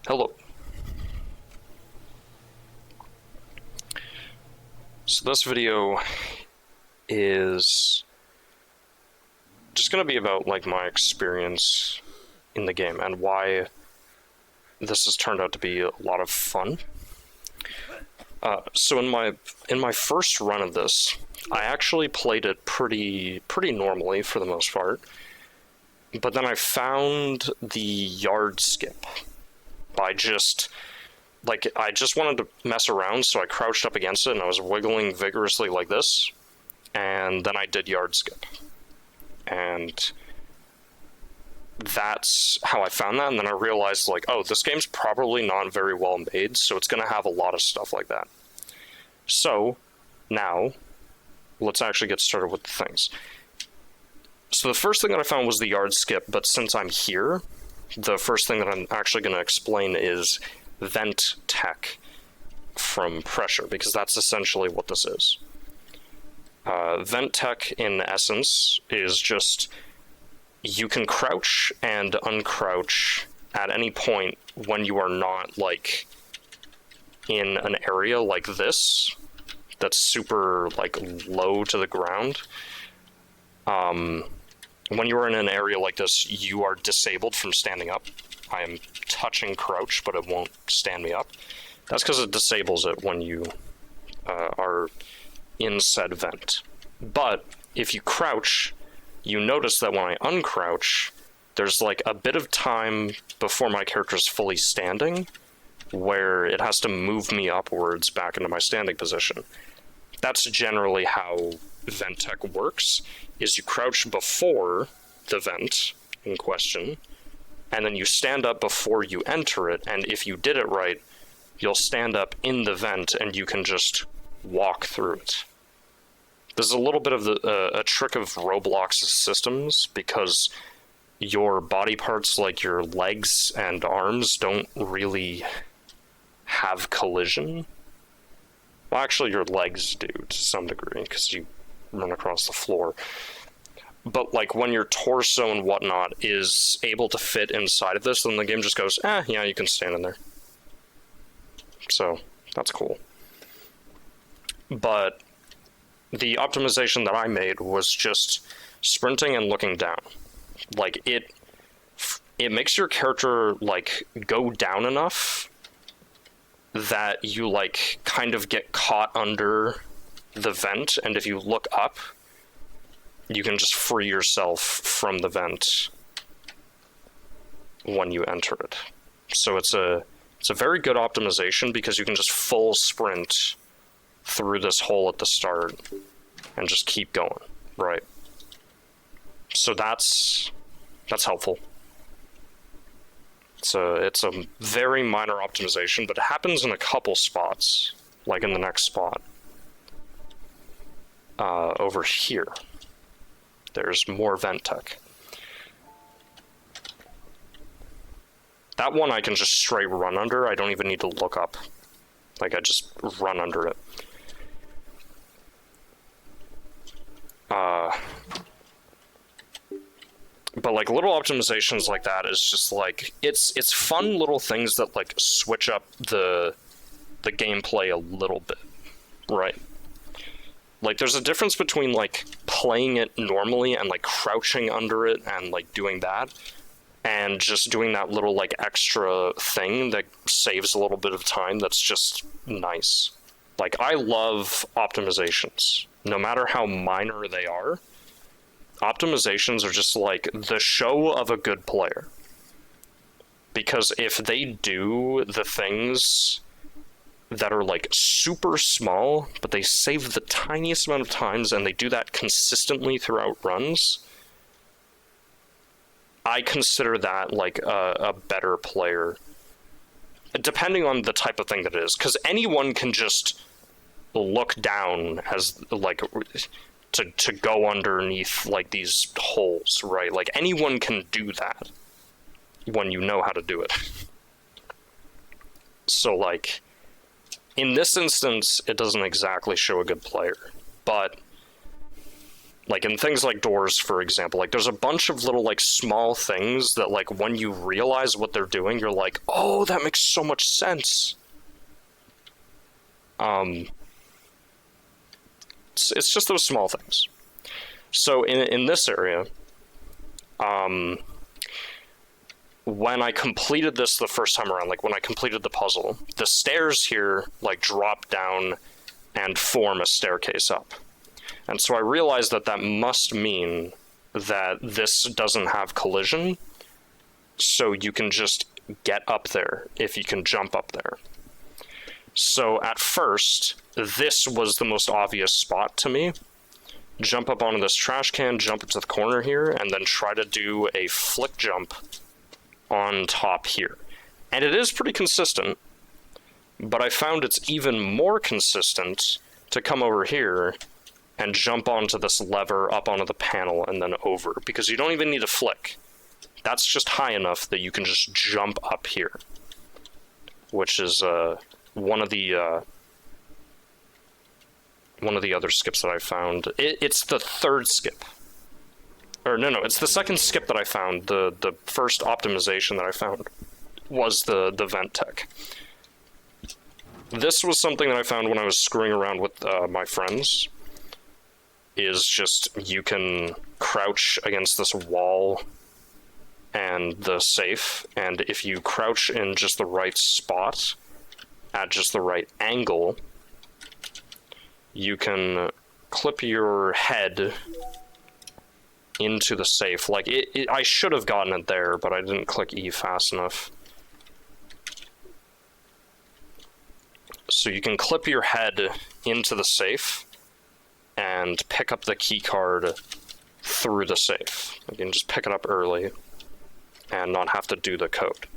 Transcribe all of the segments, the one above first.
Hello. So this video is just going to be about like my experience in the game and why this has turned out to be a lot of fun. So in my first run of this, I actually played it pretty normally for the most part. But then I found the yard skip by I just wanted to mess around, so I crouched up against it and I was wiggling vigorously like this, and then I did yard skip. And that's how I found that, and then I realized, like, oh, this game's probably not very well made, so it's going to have a lot of stuff like that. So, now, let's actually get started with the things. So the first thing that I found was the yard skip, but since I'm here, the first thing that I'm actually going to explain is vent tech from pressure, because that's essentially what this is. Vent tech, in essence, is just you can crouch and uncrouch at any point when you are not, like, in an area like this that's super, like, low to the ground. When you are in an area like this, you are disabled from standing up. I am touching crouch, but it won't stand me up. That's because it disables it when you are in said vent. But if you crouch, you notice that when I uncrouch, there's like a bit of time before my character is fully standing, where it has to move me upwards back into my standing position. That's generally how vent tech works, is you crouch before the vent in question, and then you stand up before you enter it, and if you did it right, you'll stand up in the vent and you can just walk through it. This is a little bit of a trick of Roblox's systems, because your body parts, like your legs and arms, don't really have collision. Well, actually, your legs do to some degree, because you run across the floor. But, like, when your torso and whatnot is able to fit inside of this, then the game just goes, yeah, you can stand in there. So, that's cool. But the optimization that I made was just sprinting and looking down. Like, it makes your character, like, go down enough that you, like, kind of get caught under the vent, and if you look up, you can just free yourself from the vent when you enter it. So it's a very good optimization, because you can just full sprint through this hole at the start and just keep going, right? So that's helpful. It's a very minor optimization, but it happens in a couple spots, like in the next spot. Over here, there's more vent tech. That one I can just straight run under. I don't even need to look up. Like, I just run under it. But like little optimizations like that is just like, it's fun little things that like switch up the gameplay a little bit, right? Like, there's a difference between like playing it normally and like crouching under it and like doing that, and just doing that little like extra thing that saves a little bit of time that's just nice. Like, I love optimizations, no matter how minor they are. Optimizations are just like the show of a good player. Because if they do the things that are like super small, but they save the tiniest amount of times, and they do that consistently throughout runs, I consider that like a better player, depending on the type of thing that it is. Because anyone can just look down as like to go underneath like these holes, right? Like, anyone can do that when you know how to do it. So like, in this instance, it doesn't exactly show a good player, but Like in things like doors, for example, like there's a bunch of little like small things that like when you realize what they're doing, you're like, oh, that makes so much sense. It's just those small things. So in this area, when I completed this the first time around, like when I completed the puzzle, the stairs here like drop down and form a staircase up. And so I realized that that must mean that this doesn't have collision, so you can just get up there if you can jump up there. So at first, this was the most obvious spot to me. Jump up onto this trash can, jump into the corner here, and then try to do a flick jump on top here. And it is pretty consistent, but I found it's even more consistent to come over here and jump onto this lever up onto the panel and then over, because you don't even need a flick. That's just high enough that you can just jump up here, which is one of the other skips that I found. It's the third skip. Or no, it's the second skip that I found. The first optimization that I found was the vent tech. This was something that I found when I was screwing around with my friends. Is just you can crouch against this wall and the safe, and if you crouch in just the right spot at just the right angle, you can clip your head into the safe. Like I should have gotten it there, but I didn't click E fast enough. So you can clip your head into the safe and pick up the key card through the safe. You can just pick it up early and not have to do the code.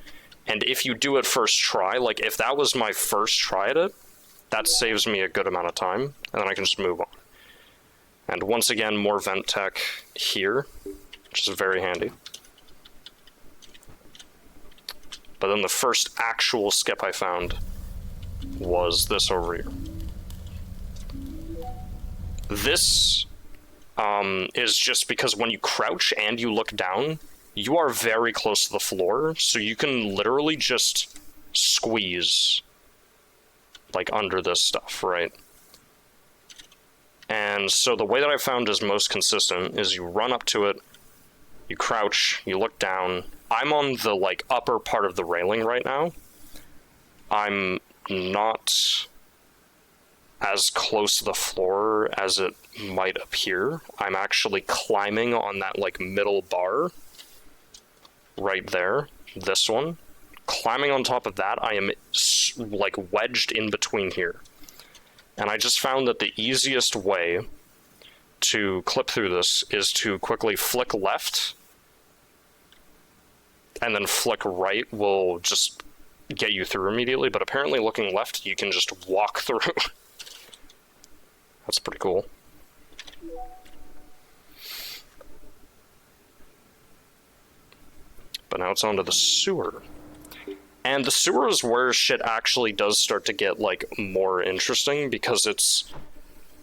And if you do it first try, like if that was my first try at it, that saves me a good amount of time, and then I can just move on. And once again, more vent tech here, which is very handy. But then the first actual skip I found was this over here. This is just because when you crouch and you look down, you are very close to the floor, so you can literally just squeeze like under this stuff, right? And so the way that I found is most consistent is you run up to it, you crouch, you look down. I'm on the like upper part of the railing right now. I'm not as close to the floor as it might appear. I'm actually climbing on that like middle bar right there, this one. Climbing on top of that, I am like wedged in between here. And I just found that the easiest way to clip through this is to quickly flick left, and then flick right will just get you through immediately, but apparently looking left, you can just walk through. That's pretty cool. But now it's onto the sewer. And the sewer is where shit actually does start to get, like, more interesting, because it's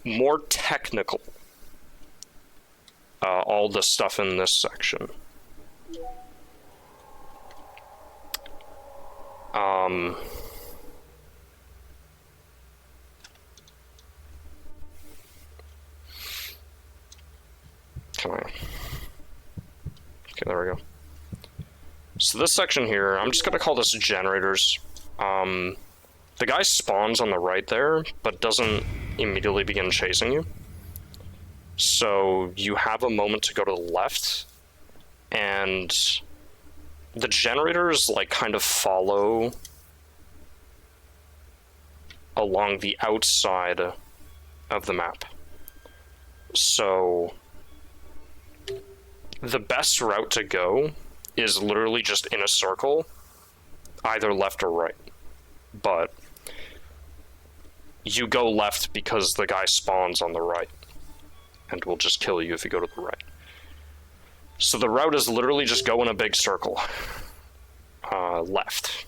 more technical. All the stuff in this section. Come on. Okay, there we go. So this section here, I'm just gonna call this generators. The guy spawns on the right there, but doesn't immediately begin chasing you. So you have a moment to go to the left, and the generators like kind of follow along the outside of the map. So the best route to go is literally just in a circle, either left or right. But you go left because the guy spawns on the right and will just kill you if you go to the right. So the route is literally just go in a big circle, left.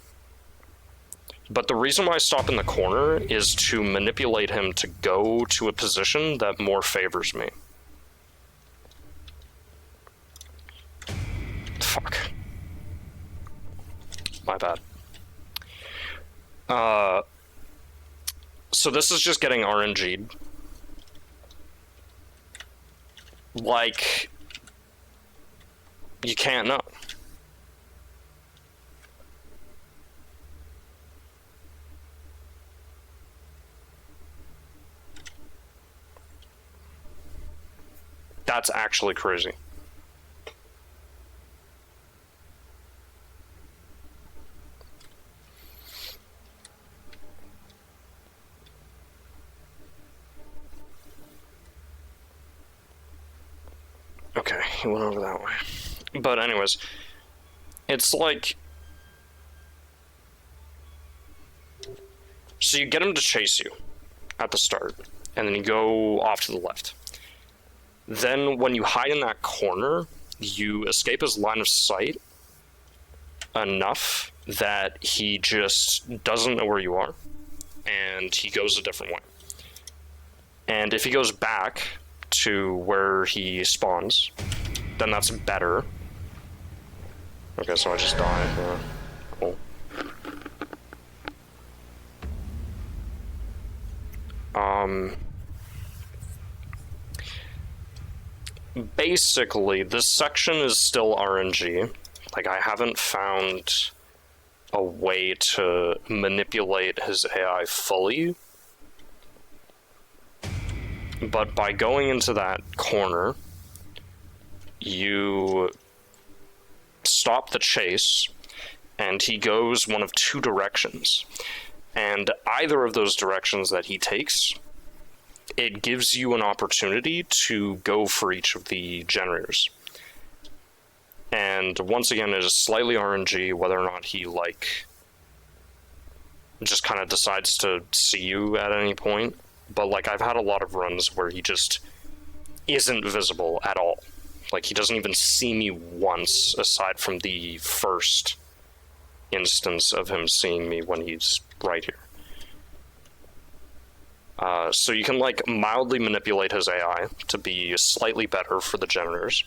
But the reason why I stop in the corner is to manipulate him to go to a position that more favors me. bad. So this is just getting RNG'd. Like, you can't know. That's actually crazy. Okay, he went over that way. But anyways, it's like... So you get him to chase you at the start, and then you go off to the left. Then when you hide in that corner, you escape his line of sight enough that he just doesn't know where you are, and he goes a different way. And if he goes back to where he spawns, then that's better. Okay, so I just died. Yeah. Cool. Basically, this section is still RNG. Like, I haven't found a way to manipulate his AI fully. But by going into that corner, you stop the chase, and he goes one of two directions. And either of those directions that he takes, it gives you an opportunity to go for each of the generators. And once again, it is slightly RNG whether or not he, like, just kind of decides to see you at any point. But, like, I've had a lot of runs where he just isn't visible at all. Like, he doesn't even see me once, aside from the first instance of him seeing me when he's right here. So you can, like, mildly manipulate his AI to be slightly better for the generators,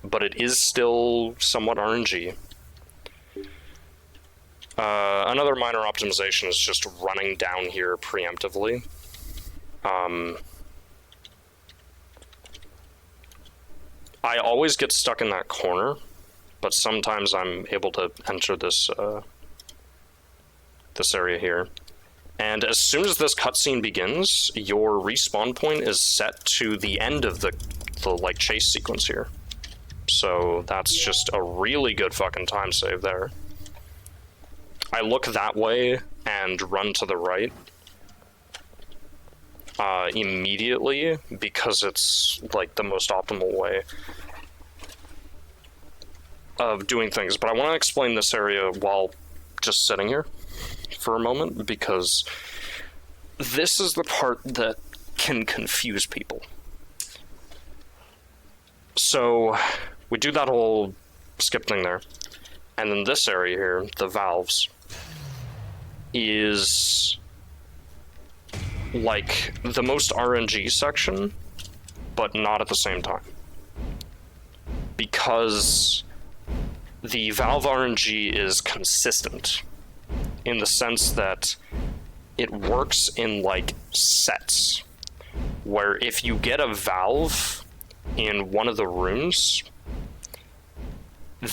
but it is still somewhat RNG. Another minor optimization is just running down here preemptively. I always get stuck in that corner, but sometimes I'm able to enter this this area here. And as soon as this cutscene begins, your respawn point is set to the end of the like chase sequence here. So that's just a really good fucking time save there. I look that way and run to the right immediately because it's like the most optimal way of doing things. But I want to explain this area while just sitting here for a moment, because this is the part that can confuse people. So we do that whole skip thing there, and then this area here, the valves, is like the most RNG section, but not at the same time, because the valve RNG is consistent in the sense that it works in like sets, where if you get a valve in one of the rooms,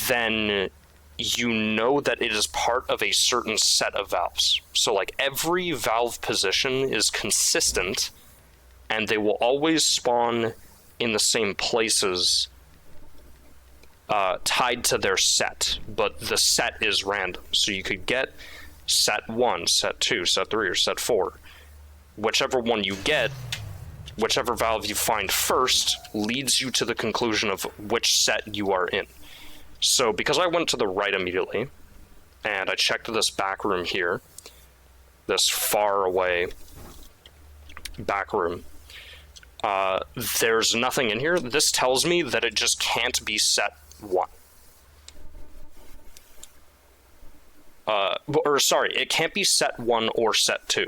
then you know that it is part of a certain set of valves. So like every valve position is consistent, and they will always spawn in the same places tied to their set, but the set is random. So you could get set 1, set 2, set 3, or set 4. Whichever one you get, whichever valve you find first, leads you to the conclusion of which set you are in. So because I went to the right immediately, and I checked this back room here, this far away back room, there's nothing in here. This tells me that it just can't be set 1. Or sorry, it can't be set 1 or set 2,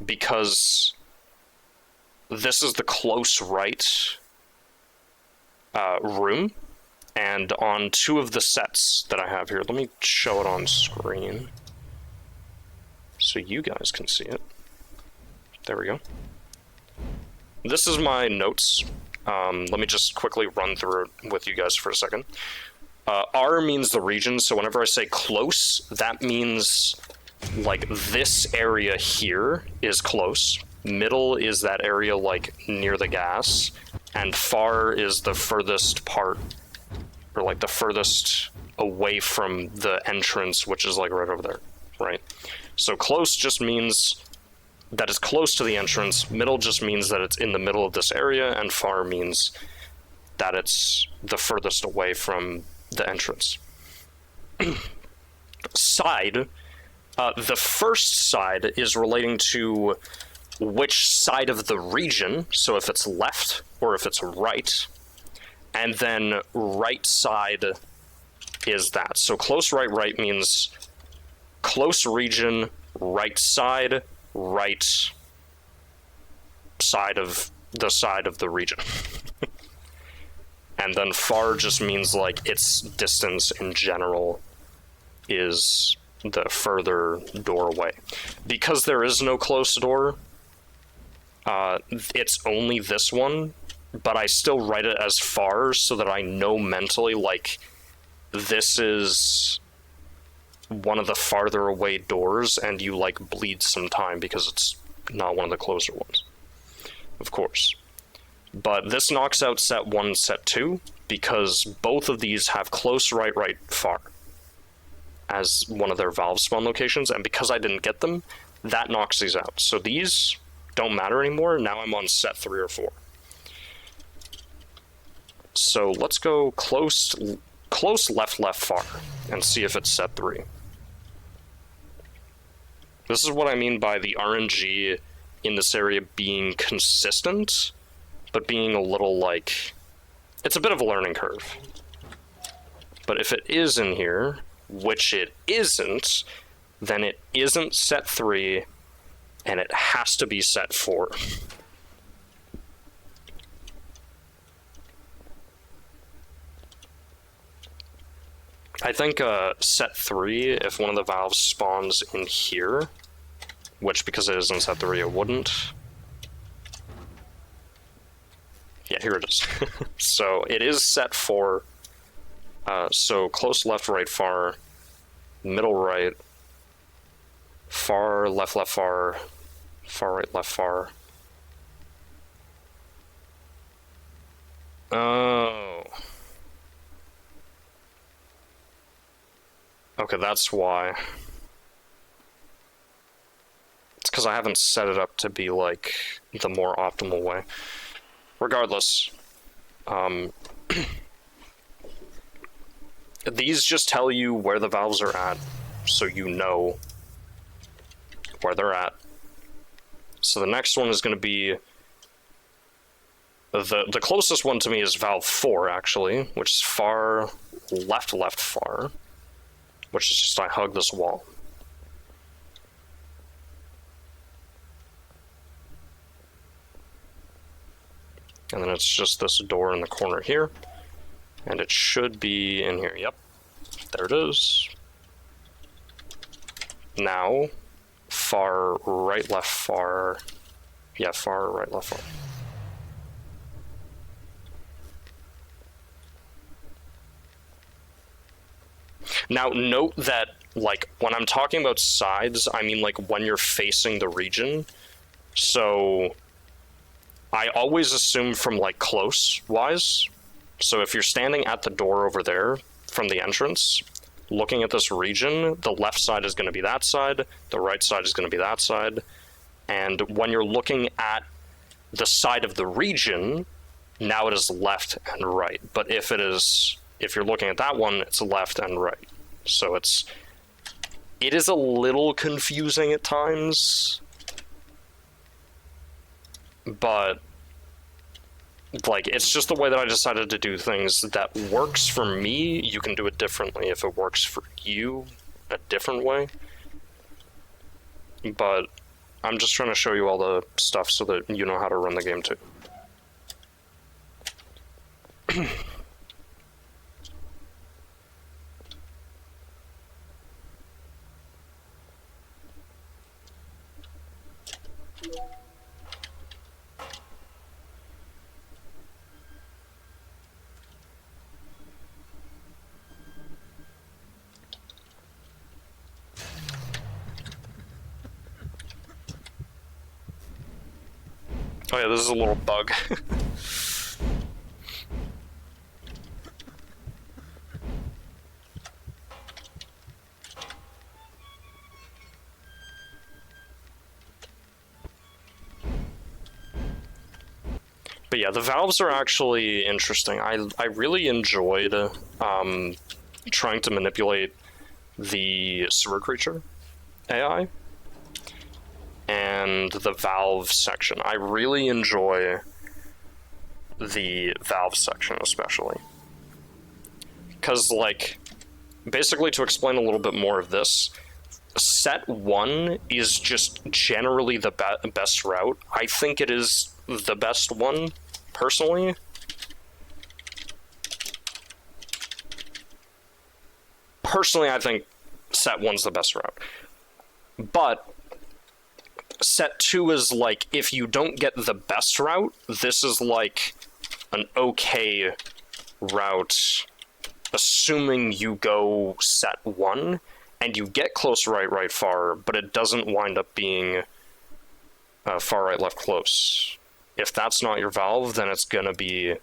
because this is the close right room, And on 2 of the sets that I have here, let me show it on screen so you guys can see it. There we go. This is my notes. Let me just quickly run through it with you guys for a second. R means the region, so whenever I say close, that means like this area here is close. Middle is that area like near the gas, and far is the furthest part, or like the furthest away from the entrance, which is like right over there, right? So close just means that it's close to the entrance, middle just means that it's in the middle of this area, and far means that it's the furthest away from the entrance. Side, the first side is relating to which side of the region, so if it's left or if it's right, and then right side is that. So close right means close region, right side of the region. And then far just means like its distance in general is the further doorway. Because there is no close door, it's only this one, but I still write it as far so that I know mentally, like, this is one of the farther away doors, and you, like, bleed some time because it's not one of the closer ones. Of course. But this knocks out set 1, set 2, because both of these have close right, far as one of their valve spawn locations, and because I didn't get them, that knocks these out. So these don't matter anymore. Now I'm on set 3 or 4. So let's go close left, far, and see if it's set 3. This is what I mean by the RNG in this area being consistent, but being a little like, it's a bit of a learning curve. But if it is in here, which it isn't, then it isn't set 3, and it has to be set 4. I think set 3, if one of the valves spawns in here, which because it isn't set 3 it wouldn't. Yeah, here it is. So it is set 4. So close left, far, middle right, far left, far, far right, far. Oh. Okay, that's why. It's because I haven't set it up to be, like, the more optimal way. Regardless, these just tell you where the valves are at, so you know where they're at. So the next one is going to be... The closest one to me is valve 4, actually, which is far left, far. Which is just I hug this wall. And then it's just this door in the corner here. And it should be in here. Yep. There it is. Now, far right, far. Yeah, far right, far. Now, note that, like, when I'm talking about sides, I mean, like, when you're facing the region. So, I always assume from, like, close-wise. So if you're standing at the door over there from the entrance, looking at this region, the left side is going to be that side, the right side is going to be that side. And when you're looking at the side of the region, now it is left and right. But if you're looking at that one, it's left and right. So it is a little confusing at times, but like, it's just the way that I decided to do things that works for me. You can do it differently if it works for you a different way. But I'm just trying to show you all the stuff so that you know how to run the game too. Oh yeah, this is a little bug. But yeah, the valves are actually interesting. I really enjoyed trying to manipulate the sewer creature AI and the valve section. I really enjoy the valve section especially. Because, like, basically to explain a little bit more of this, set 1 is just generally the best route. I think it is the best one, personally. Personally, I think set 1's the best route. But set 2 is like, if you don't get the best route, this is like an okay route, assuming you go set 1 and you get close right far, but it doesn't wind up being far right left close. If that's not your valve, then it's gonna be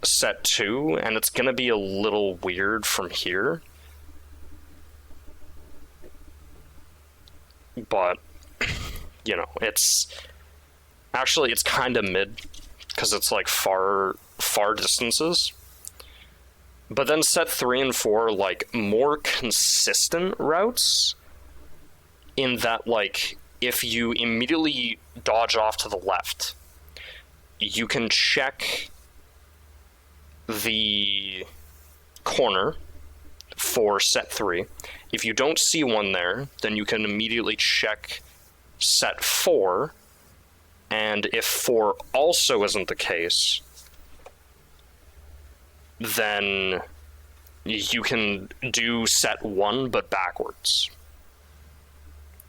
set 2, and it's gonna be a little weird from here. But, you know, it's actually, it's kind of mid, because it's like far distances. But then set 3 and 4 are like more consistent routes, in that, like, if you immediately dodge off to the left, you can check the corner for set 3. If you don't see one there, then you can immediately check set 4, and if 4 also isn't the case, then you can do set 1 but backwards.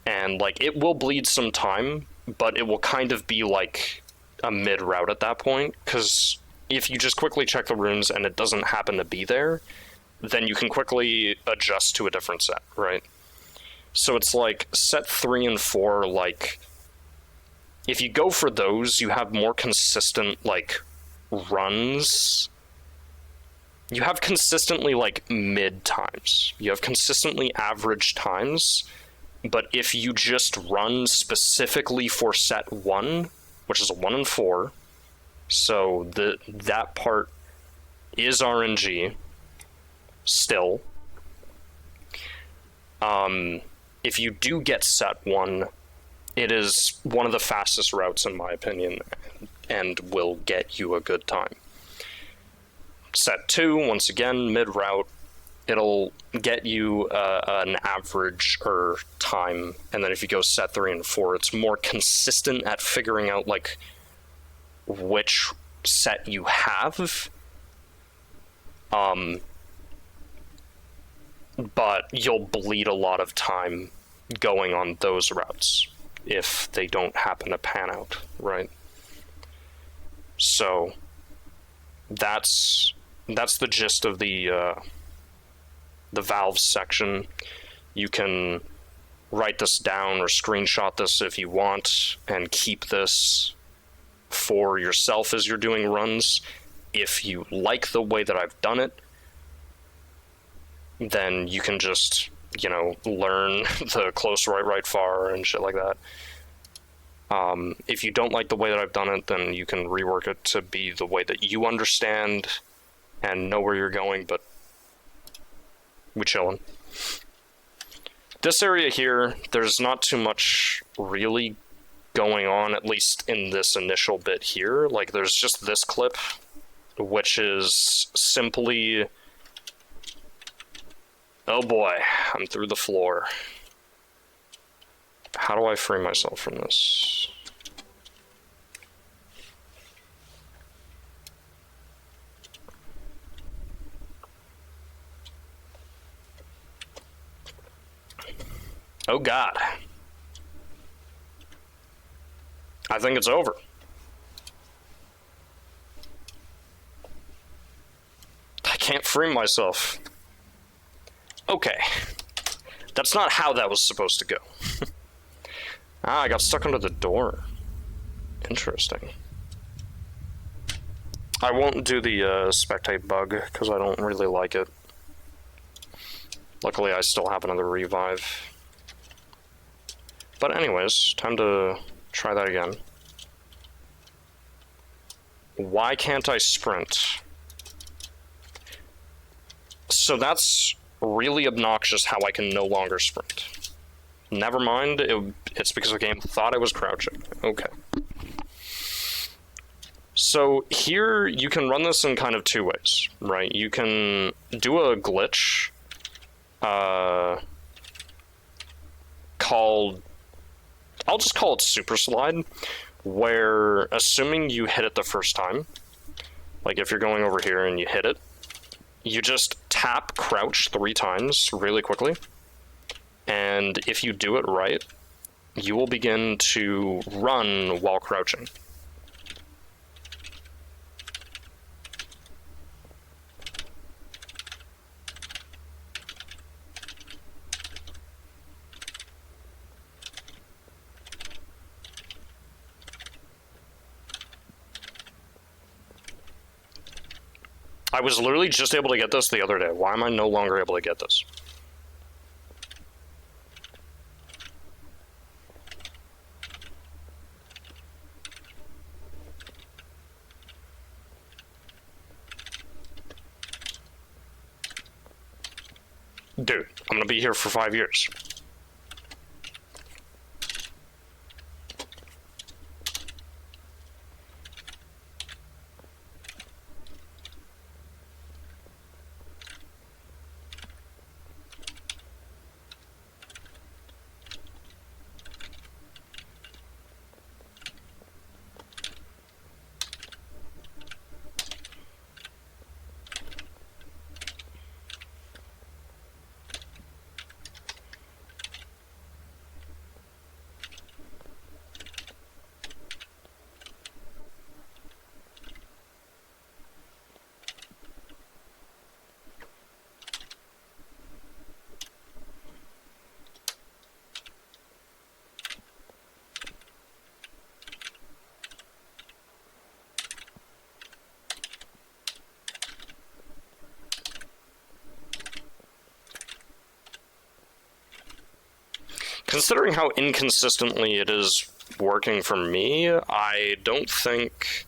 And, like, it will bleed some time, but it will kind of be like a mid route at that point, because if you just quickly check the runes and it doesn't happen to be there, then you can quickly adjust to a different set, right? So it's like set 3 and 4, like, if you go for those, you have more consistent, like, runs. You have consistently, like, mid times. You have consistently average times. But if you just run specifically for set 1, which is a 1 and 4, so that part is RNG still. If you do get set 1, it is one of the fastest routes in my opinion, and will get you a good time. Set 2, once again, mid route. It'll get you an average time, and then if you go set 3 and 4, it's more consistent at figuring out, like, which set you have. But you'll bleed a lot of time going on those routes if they don't happen to pan out, right? So that's the gist of the valve section. You can write this down or screenshot this if you want and keep this for yourself as you're doing runs. If you like the way that I've done it, then you can just, you know, learn the close right far and shit like that. If you don't like the way that I've done it, then you can rework it to be the way that you understand and know where you're going, but we chillin'. This area here, there's not too much really going on, at least in this initial bit here. Like, there's just this clip, which is simply... Oh boy, I'm through the floor. How do I free myself from this? Oh god. I think it's over. I can't free myself. Okay. That's not how that was supposed to go. Ah, I got stuck under the door. Interesting. I won't do the spectate bug, because I don't really like it. Luckily, I still have another revive. But anyways, time to try that again. Why can't I sprint? So that's really obnoxious how I can no longer sprint. Never mind, it's because the game thought I was crouching. Okay. So here, you can run this in kind of two ways, right? You can do a glitch called... I'll just call it Super Slide, where assuming you hit it the first time, like if you're going over here and you hit it, you just tap crouch 3 times really quickly, and if you do it right, you will begin to run while crouching. I was literally just able to get this the other day. Why am I no longer able to get this? Dude, I'm gonna be here for 5 years. Considering how inconsistently it is working for me, I don't think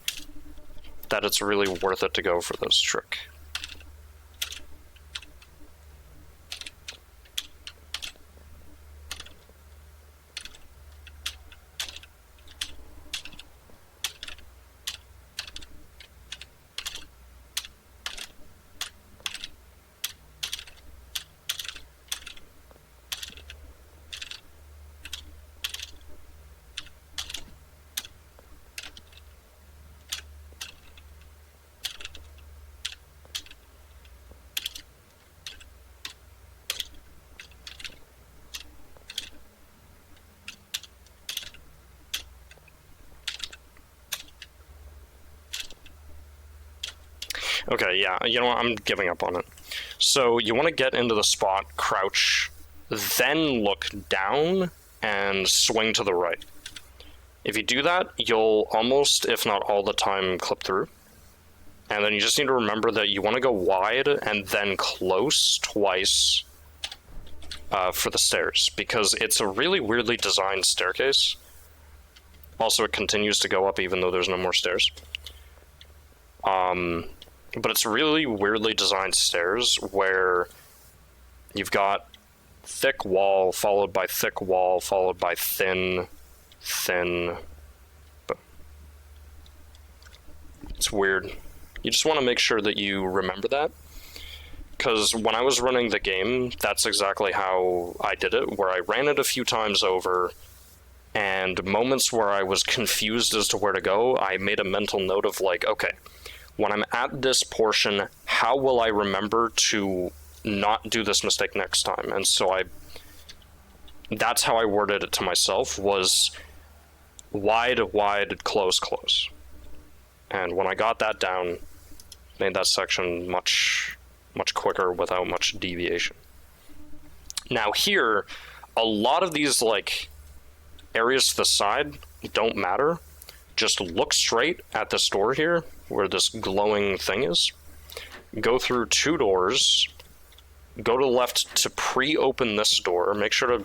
that it's really worth it to go for this trick. Okay, yeah, you know what, I'm giving up on it. So you want to get into the spot, crouch, then look down, and swing to the right. If you do that, you'll almost, if not all the time, clip through. And then you just need to remember that you want to go wide and then close twice for the stairs, because it's a really weirdly designed staircase. Also, it continues to go up even though there's no more stairs. But it's really weirdly designed stairs where you've got thick wall followed by thick wall followed by thin. But it's weird. You just want to make sure that you remember that. Because when I was running the game, that's exactly how I did it, where I ran it a few times over, and moments where I was confused as to where to go, I made a mental note of like, okay, when I'm at this portion, how will I remember to not do this mistake next time? And so that's how I worded it to myself, was wide, wide, close, close. And when I got that down, made that section much quicker without much deviation. Now here, a lot of these like areas to the side don't matter. Just look straight at this door here, where this glowing thing is. Go through 2 doors. Go to the left to pre-open this door. Make sure to,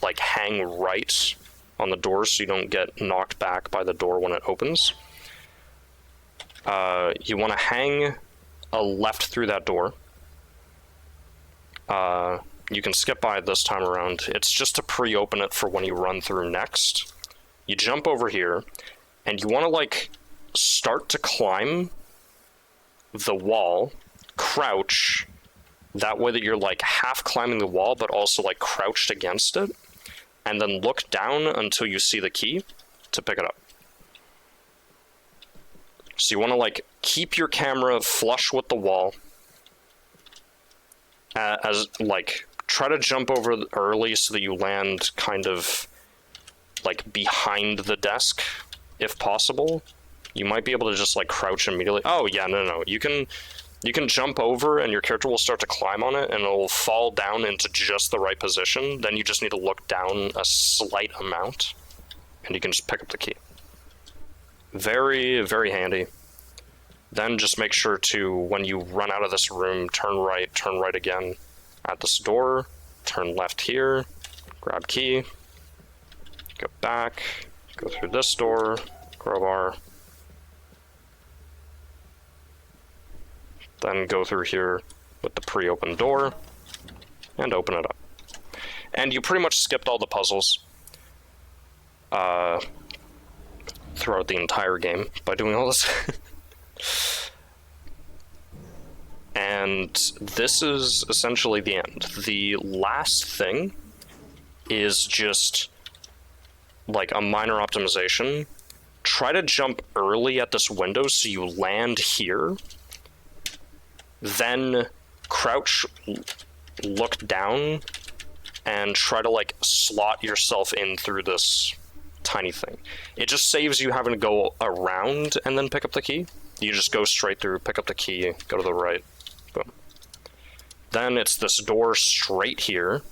like, hang right on the door so you don't get knocked back by the door when it opens. You want to hang a left through that door. You can skip by it this time around. It's just to pre-open it for when you run through next. You jump over here, and you want to, like, start to climb the wall, crouch, that way that you're, like, half climbing the wall, but also, like, crouched against it, and then look down until you see the key to pick it up. So you want to, like, keep your camera flush with the wall, try to jump over early so that you land kind of, like, behind the desk, if possible. You might be able to just, like, crouch immediately. Oh, yeah, no. You can jump over and your character will start to climb on it and it will fall down into just the right position. Then you just need to look down a slight amount and you can just pick up the key. Very, very handy. Then just make sure to, when you run out of this room, turn right again at this door, turn left here, grab key, go back, go through this door, crowbar, then go through here with the pre-opened door, and open it up. And you pretty much skipped all the puzzles throughout the entire game by doing all this. And this is essentially the end. The last thing is just like a minor optimization. Try to jump early at this window so you land here. Then crouch, look down, and try to, like, slot yourself in through this tiny thing. It just saves you having to go around and then pick up the key. You just go straight through, pick up the key, go to the right, boom. Then it's this door straight here.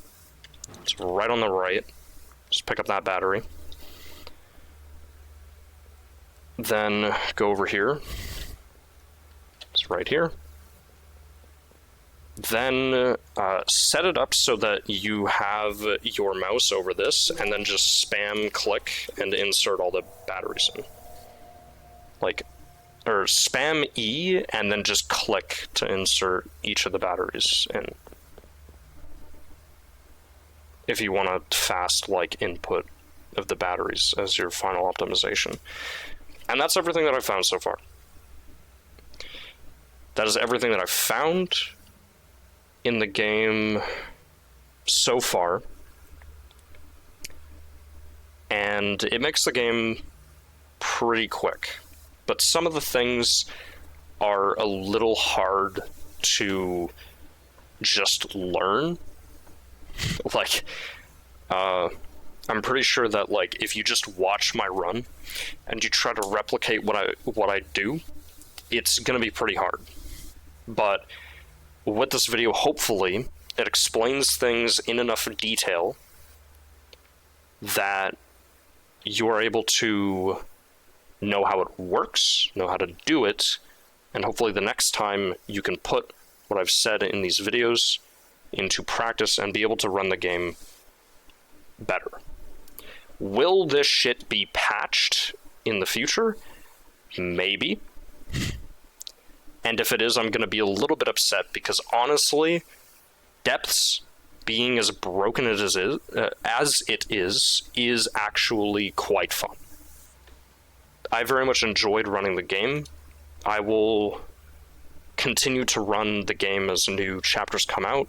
It's right on the right. Just pick up that battery. Then go over here. It's right here. Then set it up so that you have your mouse over this, and then just spam click and insert all the batteries in. Or spam E and then just click to insert each of the batteries in. If you want a fast, like, input of the batteries as your final optimization. And that's everything that I've found so far. That is everything that I've found in the game so far. And it makes the game pretty quick. But some of the things are a little hard to just learn. Like, I'm pretty sure that, like, if you just watch my run and you try to replicate what I do, it's gonna be pretty hard. But with this video, hopefully, it explains things in enough detail that you are able to know how it works, know how to do it, and hopefully the next time you can put what I've said in these videos into practice and be able to run the game better. Will this shit be patched in the future? Maybe. And if it is, I'm going to be a little bit upset because honestly, depths being as broken as it is actually quite fun. I very much enjoyed running the game. I will continue to run the game as new chapters come out,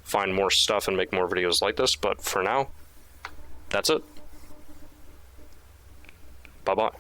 find more stuff and make more videos like this, but for now, that's it. Bye-bye.